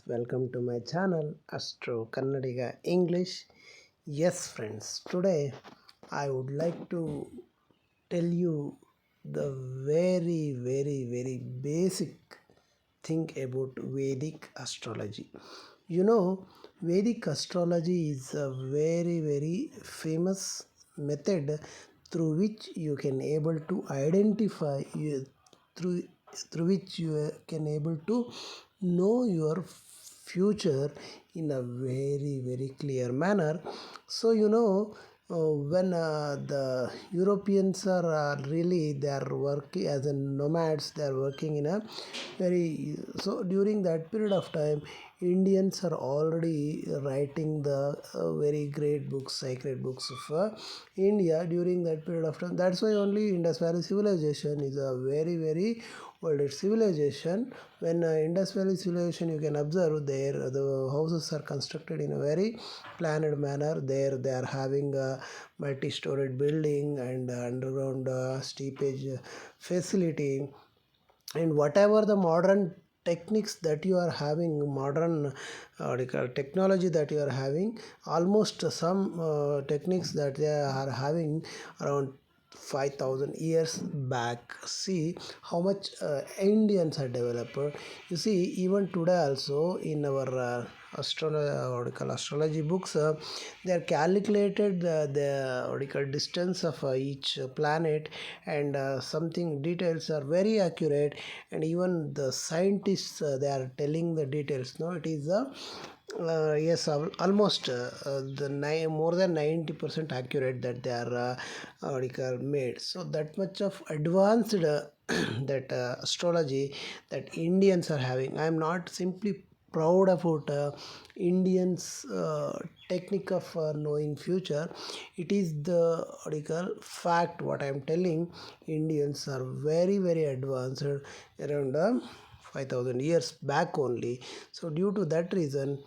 welcome to my channel Astro Kannadiga English. Yes friends, today I would like to tell you the very basic thing about Vedic astrology. You know, Vedic astrology is a very famous method through which you can able to identify through through which you can able to know your future in a very clear manner. So when the Europeans are really they are working as a nomads, they are working in a very, so during that period of time Indians are already writing the very great books, sacred books of India during that period of time. That's why only Indus Valley civilization is a very old civilization. When Indus Valley civilization, you can observe there the houses are constructed in a very planned manner. There they are having a multi-storied building and underground steepage facility, and whatever the modern techniques that you are having, modern technology that you are having, almost some techniques that they are having around 5,000 years back. See how much Indians are developed. You see, even today also in our astrology books, they are calculated the distance of each planet, and something details are very accurate, and even the scientists they are telling the details. No, it is yes, almost more than 90% accurate that they are made. So that much of advanced that astrology that Indians are having. I am not simply proud about Indians technique of knowing future. It is the fact what I am telling. Indians are very advanced around 5,000 years back only. So due to that reason,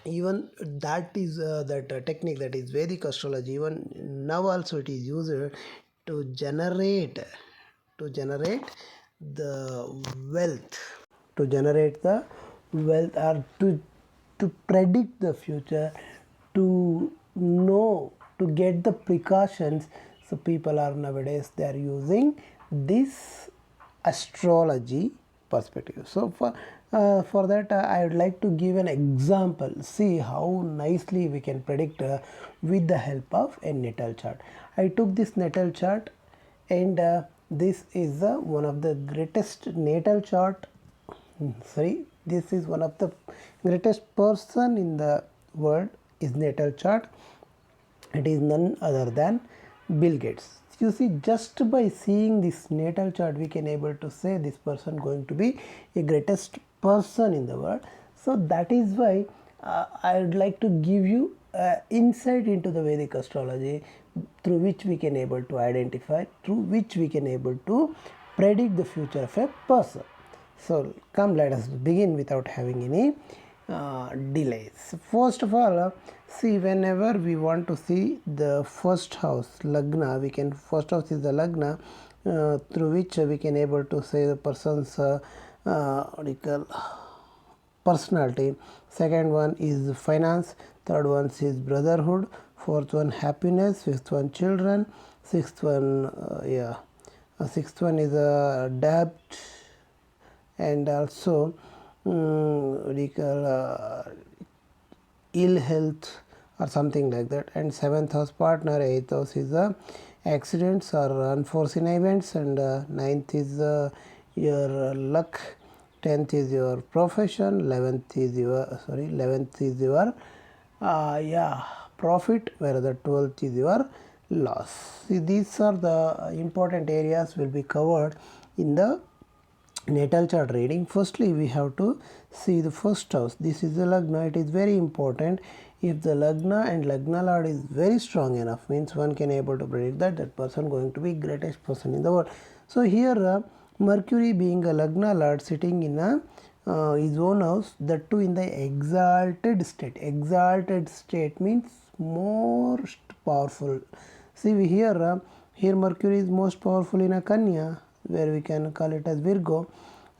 even that is that technique, that is Vedic astrology, even now also it is used to generate the wealth, to generate the wealth, or to predict the future, to know, to get the precautions. So people are nowadays they are using this astrology perspective. So for that I would like to give an example. See how nicely we can predict with the help of a natal chart. I took this natal chart, and this is one of the greatest natal chart. Sorry, this is one of the greatest person in the world is natal chart. It is none other than Bill Gates. You see, just by seeing this natal chart we can able to say this person going to be a greatest person in the world. So that is why I would like to give you insight into the Vedic astrology, through which we can able to identify, through which we can able to predict the future of a person. So come, let us begin without having any delays. First of all, see, whenever we want to see the first house lagna, we can, first house is the lagna through which we can able to say the person's personality. Second one is finance, third one is brotherhood, fourth one happiness, fifth one children, sixth one sixth one is debt, and also ill health or something like that. And seventh house partner, eighth house is accidents or unforeseen events, and ninth is your luck, 10th is your profession, 11th is your profit, whereas the 12th is your loss. See, these are the important areas will be covered in the natal chart reading. Firstly, we have to see the first house. This is the lagna. It is very important. If the lagna and lagna lord is very strong enough, means one can able to predict that person going to be greatest person in the world. So here Mercury being a lagna lord sitting in his own house, that too in the exalted state. Exalted state means most powerful. See, we here Mercury is most powerful in a Kanya, where we can call it as Virgo,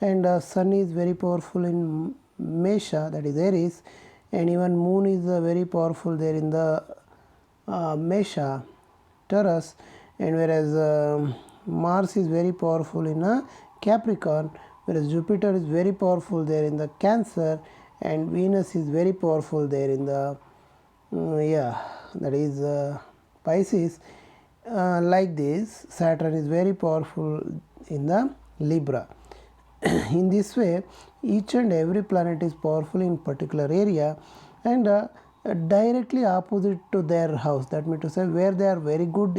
and Sun is very powerful in Mesha, that is Aries, and even moon is very powerful there in the Mesha, Taurus, and whereas Mars is very powerful in a Capricorn, whereas Jupiter is very powerful there in the Cancer, and Venus is very powerful there in the that is Pisces. Like this, Saturn is very powerful in the Libra. In this way, each and every planet is powerful in particular area, and directly opposite to their house. That means to say where they are very good,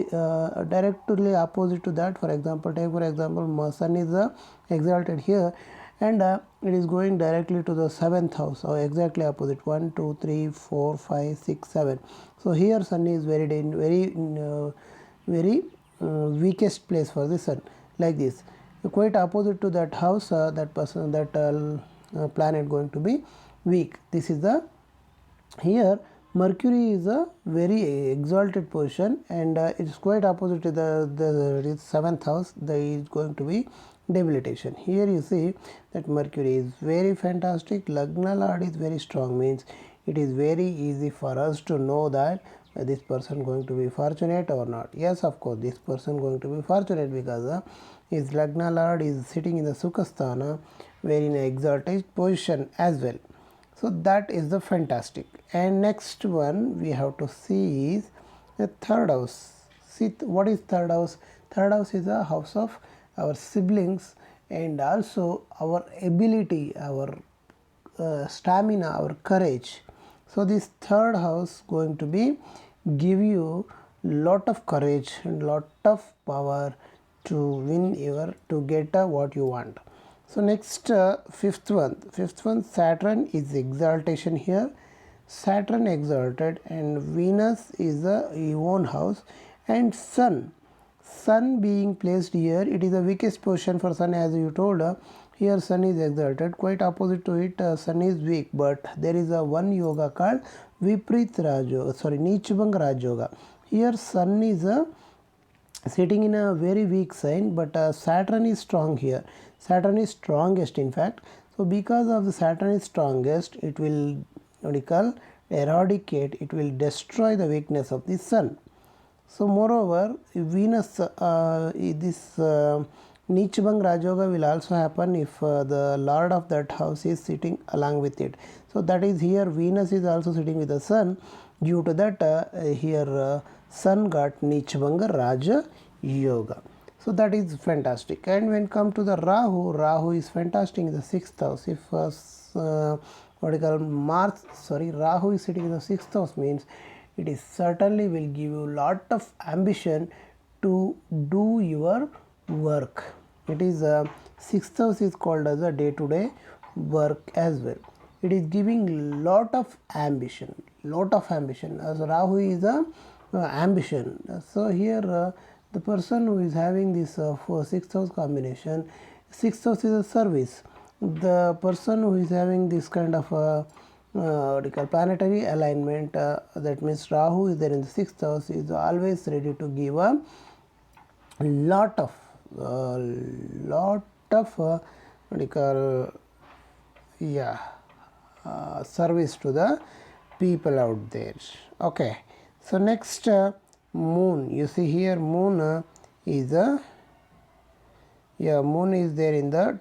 directly opposite to that. For example, take for example, Sun is exalted here, and it is going directly to the 7th house, so exactly opposite, 1 2 3 4 5 6 7. So here Sun is very weakest place for the Sun, like this, quite opposite to that house, that planet going to be weak. This is the here Mercury is a very exalted position, and it is quite opposite to the 7th house. There is going to be debilitation. Here you see that Mercury is very fantastic. Lagna Lord is very strong, means it is very easy for us to know that this person going to be fortunate or not. Yes, of course, this person going to be fortunate because his Lagna Lord is sitting in the Sukhasthana, very in an exalted position as well. So that is the fantastic. And next one we have to see is the third house. See what is third house? Third house is a house of our siblings and also our ability, our stamina, our courage. So this third house going to be give you lot of courage and lot of power to win to get what you want. So next, fifth one, Saturn is exaltation here. Saturn exalted, and Venus is a own house, and Sun being placed here, it is the weakest position for Sun, as you told. Here Sun is exalted, quite opposite to it, Sun is weak, but there is a one yoga called Viprit Raj Yoga, Nichbang Raj Yoga. Here Sun is sitting in a very weak sign, but Saturn is strong here. Saturn is strongest, in fact. So because of the Saturn is strongest, it will eradicate, it will destroy the weakness of the Sun. So moreover, Venus, this Nichbang Rajoga will also happen if the Lord of that house is sitting along with it. So that is here Venus is also sitting with the Sun. Due to that, here Sun got Nichbanga Raja Yoga. So that is fantastic. And when come to the Rahu is fantastic in the 6th house. If Rahu is sitting in the 6th house, means it is certainly will give you lot of ambition to do your work. It is 6th house is called as a day-to-day work as well. It is giving lot of ambition, as Rahu is a ambition. So here the person who is having this 6th house combination, 6th house is a service. The person who is having this kind of planetary alignment, that means Rahu is there in the 6th house, is always ready to give a lot of service to the people out there. Okay, so next, Moon. You see here Moon is Moon is there in the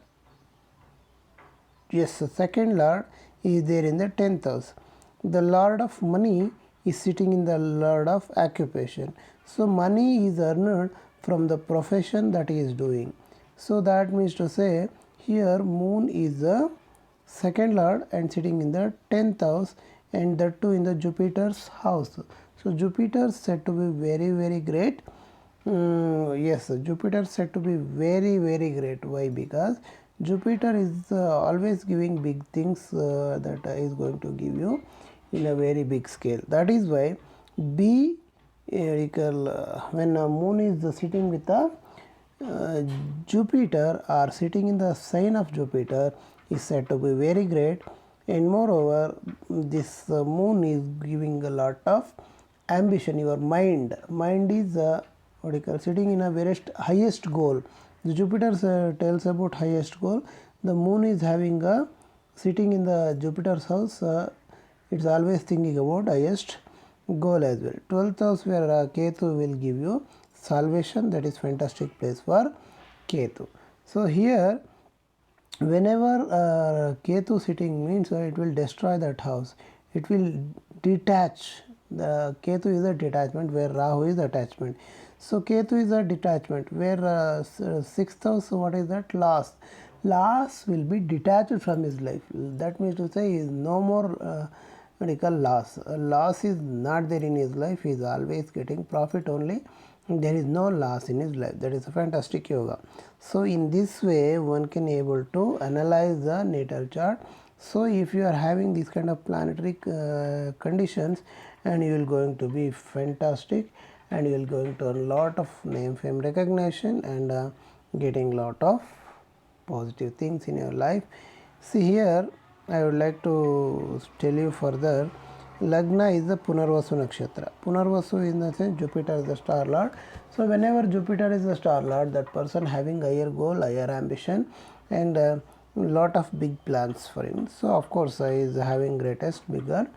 the second Lord is there in the 10th house. The Lord of money is sitting in the Lord of occupation. So money is earned from the profession that he is doing. So that means to say here Moon is the second Lord and sitting in the 10th house, and that too in the Jupiter's house. So Jupiter is said to be very great. Yes, Jupiter is said to be very great. Why? Because Jupiter is always giving big things that is going to give you in a very big scale. That is why when Moon is sitting with a Jupiter or sitting in the sign of Jupiter, is said to be very great. And moreover, this Moon is giving a lot of ambition. Your mind is sitting in a very highest goal. The Jupiter tells about highest goal. The Moon is having a sitting in the Jupiter's house, it's always thinking about highest goal as well. 12th house where Ketu will give you salvation, that is fantastic place for Ketu. So here whenever Ketu sitting means it will destroy that house. It will detach. The Ketu is a detachment where Rahu is attachment. So Ketu is a detachment where 6th house, what is that? Loss will be detached from his life. That means to say is no more medical loss. Loss is not there in his life. He is always getting profit only. There is no loss in his life. That is a fantastic yoga. So in this way one can able to analyze the natal chart. So if you are having this kind of planetary conditions, and you will going to be fantastic, and you will going to earn a lot of name, fame, recognition, and getting lot of positive things in your life. See here, I would like to tell you further. Lagna is the Punarvasu nakshatra. Punarvasu in the sense Jupiter is the star lord. So whenever Jupiter is the star lord, that person having higher goal, higher ambition, and lot of big plans for him. So of course he is having greatest bigger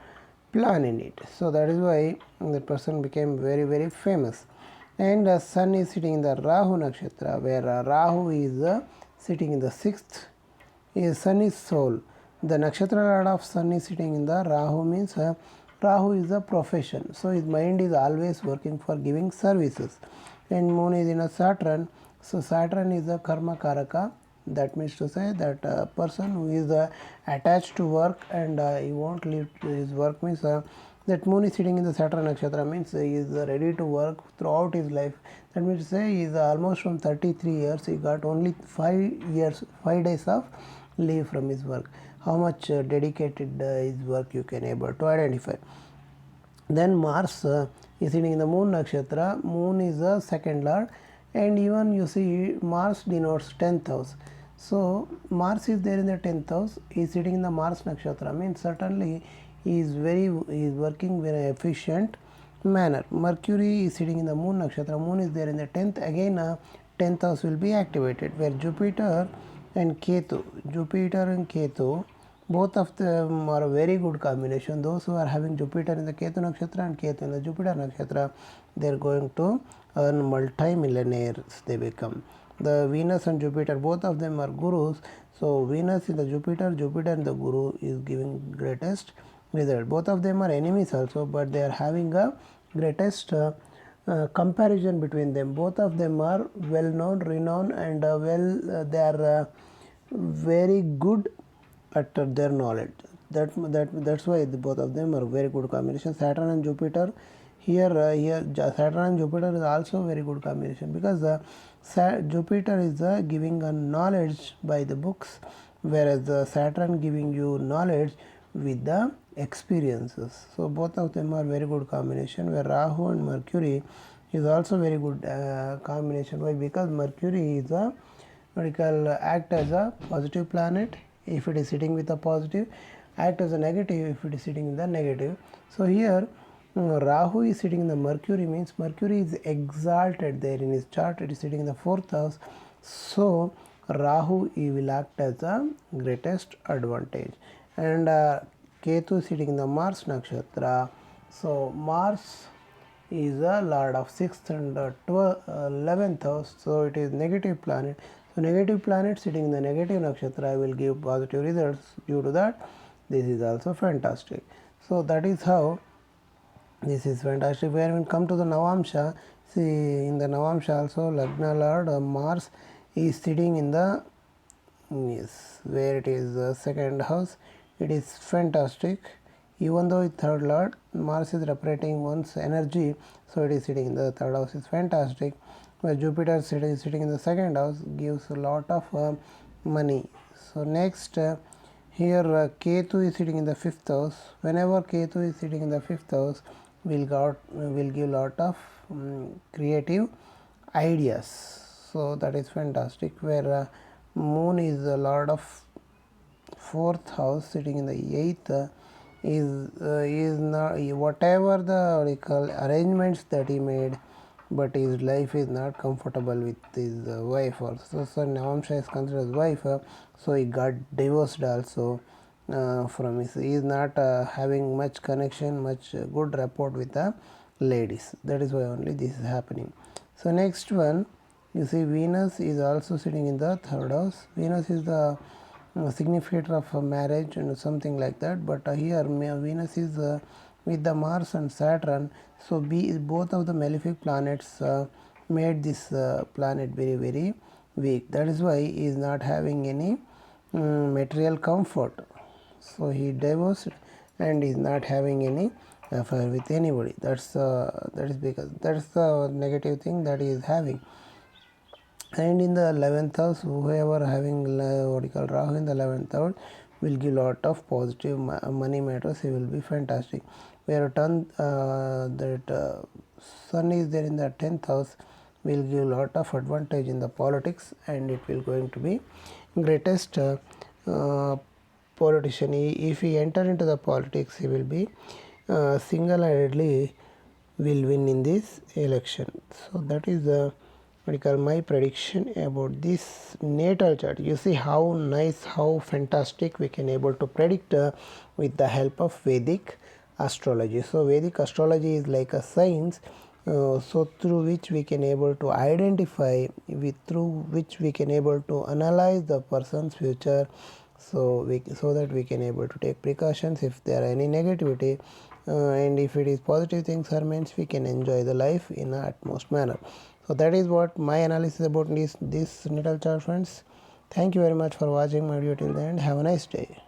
plan in it. So that is why the person became very famous. And Sun is sitting in the Rahu nakshatra, where Rahu is sitting in the 6th. Sun is soul. The nakshatra lord of Sun is sitting in the Rahu means Rahu is a profession. So his mind is always working for giving services. And Moon is in a Saturn. So Saturn is a karma karaka. That means to say that a person who is attached to work, and he won't leave his work means that Moon is sitting in the Saturn nakshatra means he is ready to work throughout his life. That means to say he is almost from 33 years, he got only 5 days of leave from his work. How much dedicated his work you can able to identify. Then Mars is sitting in the Moon nakshatra. Moon is the second lord, and even you see Mars denotes 10th house. So Mars is there in the 10th house. He is sitting in the Mars nakshatra means certainly he is working very efficient manner. Mercury is sitting in the Moon nakshatra. Moon is there in the 10th. Again 10th house will be activated, where Jupiter and Ketu, both of them are a very good combination. Those who are having Jupiter in the Ketu nakshatra and Ketu in the Jupiter nakshatra, they are going to earn multi-millionaires. They become. The Venus and Jupiter, both of them are gurus. So Venus in the Jupiter in the Guru is giving greatest result. Both of them are enemies also, but they are having a greatest comparison between them. Both of them are well known, renowned, and they are very good at their knowledge. That's why both of them are very good combination. Saturn and Jupiter. Here Saturn and Jupiter is also very good combination, because Jupiter is giving a knowledge by the books, whereas Saturn giving you knowledge with the experiences. So both of them are very good combination, where Rahu and Mercury is also very good combination. Why? Because Mercury is a act as a positive planet if it is sitting with a positive, act as a negative if it is sitting in the negative. So here Rahu is sitting in the Mercury means Mercury is exalted there in his chart. It is sitting in the 4th house. So Rahu he will act as a greatest advantage. And Ketu is sitting in the Mars nakshatra. So Mars is a lord of 6th and 11th house. So it is negative planet. So negative planet sitting in the negative nakshatra will give positive results. Due to that, this is also fantastic. So that is how this is fantastic. When we come to the Navamsha, see in the Navamsha also Lagna Lord Mars is sitting in the where it is the second house. It is fantastic. Even though it's third lord, Mars is representing one's energy, so it is sitting in the third house. Is fantastic. Where Jupiter sitting in the second house gives a lot of money. So next here Ketu is sitting in the 5th house. Whenever Ketu is sitting in the 5th house, will give lot of creative ideas. So that is fantastic. Where Moon is the lord of 4th house sitting in the 8th, is not whatever the arrangements that he made, but his life is not comfortable with his wife also. So Navamsha is considered as wife, so he got divorced also. from his, he is not having much connection, much good rapport with the ladies. That is why only this is happening. So next one, you see Venus is also sitting in the third house. Venus is the significator of marriage and something like that, but here Venus is with the Mars and Saturn, so both of the malefic planets made this planet very very weak. That is why he is not having any material comfort, so he divorced and is not having any affair with anybody. That is because that's the negative thing that he is having. And in the 11th house, whoever having what you call Rahu in the 11th house will give lot of positive money matters. He will be fantastic. Where that Sun is there in the 10th house will give lot of advantage in the politics, and it will going to be greatest uh, politician. If he enter into the politics, he will be single-handedly will win in this election. So that is the what you call my prediction about this natal chart. You see how nice, how fantastic we can able to predict with the help of Vedic astrology. So Vedic astrology is like a science, so through which we can able to identify, through which we can able to analyze the person's future, so that we can able to take precautions if there are any negativity, and if it is positive things are means we can enjoy the life in a utmost manner. So that is what my analysis about this natal chart, friends. Thank you very much for watching my video till the end. Have a nice day.